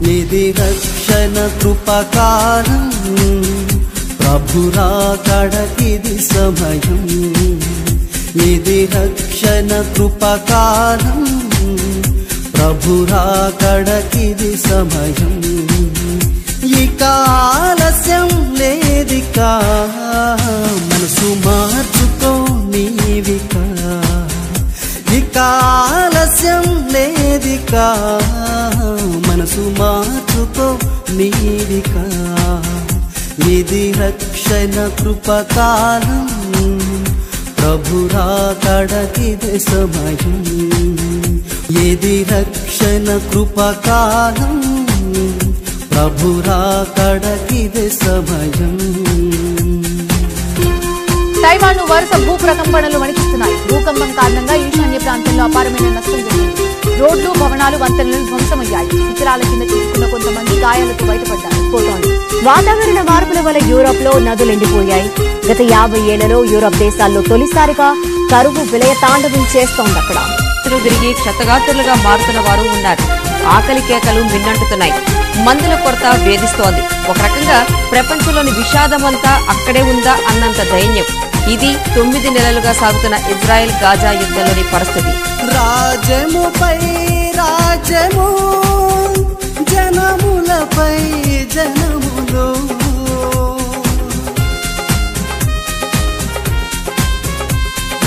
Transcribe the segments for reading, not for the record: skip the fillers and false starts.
ఇది రక్షణ కృపకాలం, ప్రభురాకడకిది సమయం. ఇది రక్షణ కృపకాలం, ప్రభురాకడకిది సమయం. ఇక ఆలస్యం లేదిక, మనసు మార్చుకో నీవిక. ఇక ఆలస్యం లేదిక, మనసు మార్చుకో నీవిక. ఇది రక్షణ కృపకాలం, ప్రభురాకడకిది సమయం. ఇది రక్షణ కృపకాలం, ప్రభురాకడకిది సమయం. తైవాన్ వరుస భూ ప్రకంపనలు వణికిస్తున్నాయి. భూకంపం కారణంగా ఈశాన్య ప్రాంతంలో అపారమైన నష్టం జరిగింది. రోడ్లు, భవనాలు, వంతెనలు ధ్వంసమయ్యాయి. శిథిలాల కింద చిక్కుకున్న కొంతమంది గాయాలతో బయటపడ్డారు. వాతావరణ మార్పుల వల్ల యూరోప్ లో నదులు ఎండిపోయాయి. గత 50 ఏళ్లలో యూరోప్ దేశాల్లో తొలిసారిగా కరువు విలయ తాండవం చేస్తోంది. అక్కడ తిరిగి క్షతగాత్రులుగా మారుతున్న వారు ఉన్నారు. ఆకలి కేకలు మిన్నంటుతున్నాయి. మందుల కొరత వేధిస్తోంది. ఒక రకంగా ప్రపంచంలోని విషాదమంతా అక్కడే ఉందా అన్నంత దైన్యం. ఇది 9 నెలలుగా సాగుతున్న ఇజ్రాయెల్ గాజా యుద్ధంలోని పరిస్థితి. రాజ్యముపై రాజ్యము, జనములపై జనములు.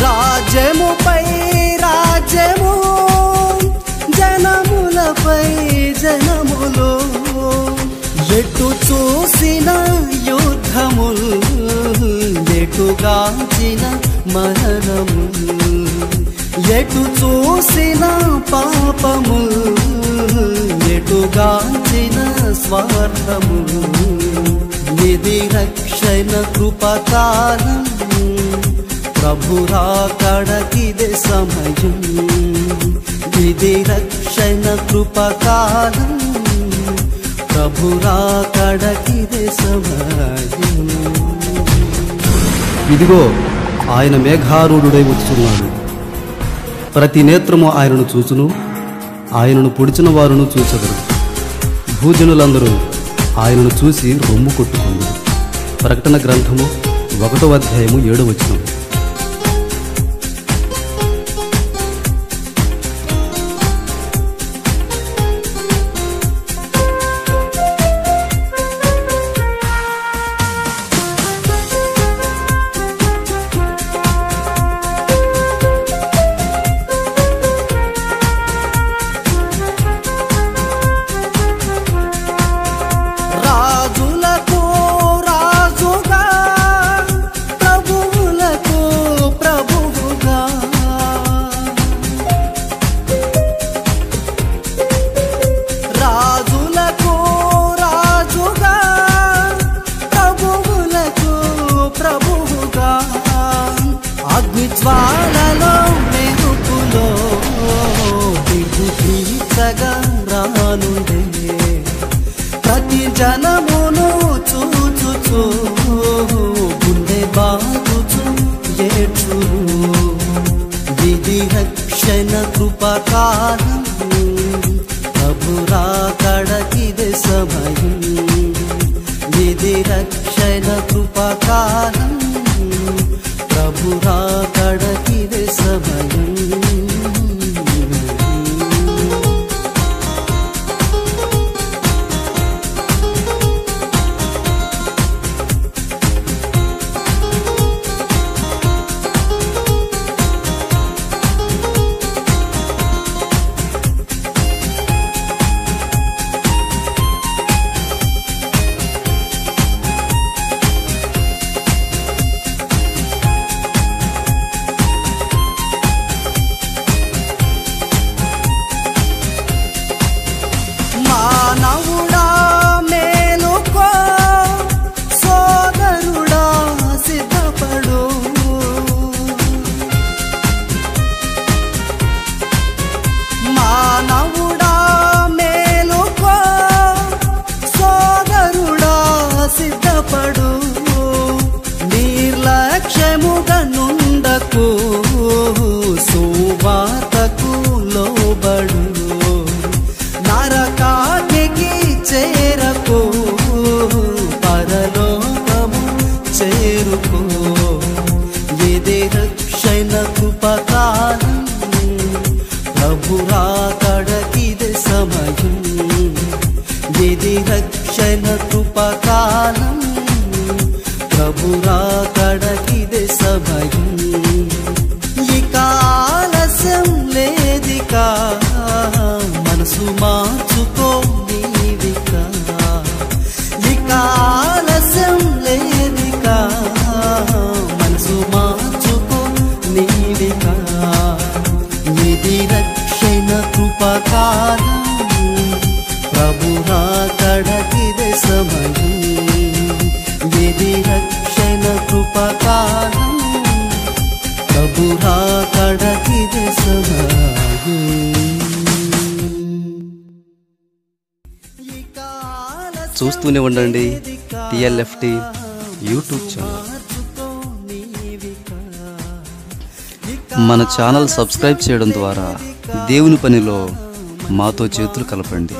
రాజ్యముపై రాజ్యము, జనములపై జనములు. ఎటు చూసిన యుద్ధములు, ఎటుగాంచిన మరణము. ఎటు చూసిన పాపము, ఎటుగాంచిన స్వార్థము. ఇది రక్షణ కృపకాలం, ప్రభురాకడకిది సమయం. ఇది రక్షణ కృపకాలం, ప్రభురాకడకిది సమయం. ఇదిగో ఆయన మేఘారూఢుడై వచ్చున్నాడు. ప్రతి నేత్రము ఆయనను చూచును, ఆయనను పొడిచిన వారును చూచెదరు. భూజనులందరూ ఆయనను చూసి రొమ్ము కొట్టుకుందరు. ప్రకటన గ్రంథము 1వ అధ్యాయము 7వ వచనం. జ్వాలలో మెరుపులో దిగు తీర్చగా రానుండే. ప్రతి జనమును చూచుచు గుండె బాగుచు ఏడ్చు. ఇది రక్షణ కృపకాలం, ప్రభురాకడకిది సమయం. ఇది రక్షణ కృపకాలం, ప్రభురాకడకిది సమయం. ఇది రక్షణ కృపకాలం ప్రభురాకడకిదే సమయం ఇక ఆలస్యం లేదిక మనసు మార్చుకో నీవిక ఇక ఆలస్యం లేదిక మనసు మార్చుకో నీవిక ఇది రక్షణ కృపకాలం ప్రభురాకడకిదే సమయం ఇది రక్షణ కృపకాలం ప్రభురాకడకిదే సమయం చూస్తూనే ఉండండి టిఎల్ఎఫ్టి యూట్యూబ్ ఛానల్. మన ఛానల్ సబ్స్క్రైబ్ చేయడం ద్వారా దేవుని పనిలో మాతో చేతులు కలపండి.